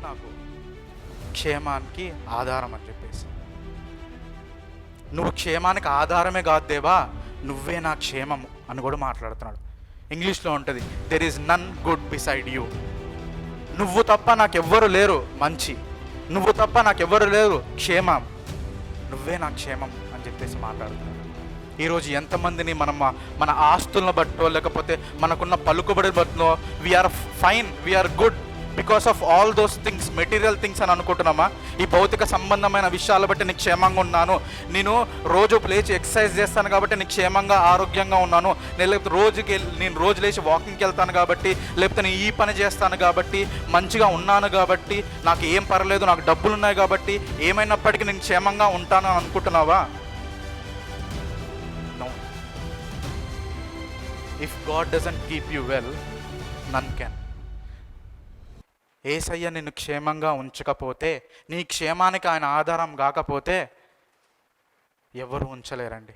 నాకు క్షేమానికి ఆధారం అని చెప్పేసి. నువ్వు క్షేమానికి ఆధారమే కాదు దేవా, నువ్వే నా క్షేమము అని కూడా మాట్లాడుతున్నాడు. ఇంగ్లీష్లో ఉంటుంది, there is none good beside you. నువ్వు తప్ప నాకెవ్వరు లేరు మంచి, నువ్వు తప్ప నాకెవ్వరు లేరు క్షేమం, నువ్వే నా క్షేమం అని చెప్పేసి మాట్లాడుతున్నాడు. ఈరోజు ఎంతమందిని మనం మన ఆస్తులను బట్టో లేకపోతే మనకున్న పలుకుబడి బట్టో we are fine, we are good because of all those things, material things అని అనుకుంటున్నామా? ఈ భౌతిక సంబంధమైన విషయాల బట్టి నీకు క్షేమంగా ఉన్నాను, నేను రోజు లేచి ఎక్సర్సైజ్ చేస్తాను కాబట్టి నీకు క్షేమంగా ఆరోగ్యంగా ఉన్నాను, లేకపోతే నేను రోజు లేచి వాకింగ్కి వెళ్తాను కాబట్టి, లేకపోతే నేను ఈ పని చేస్తాను కాబట్టి, మంచిగా ఉన్నాను కాబట్టి, నాకు ఏం పర్లేదు, నాకు డబ్బులు ఉన్నాయి కాబట్టి, ఏమైనప్పటికీ నేను క్షేమంగా ఉంటాను అని అనుకుంటున్నావా? No. If God doesn't keep you well, none can. Yesayya నిన్ను క్షేమంగా ఉంచకపోతే, నీ క్షేమానికి ఆయన ఆధారం కాకపోతే ఎవరు ఉంచలేరండి.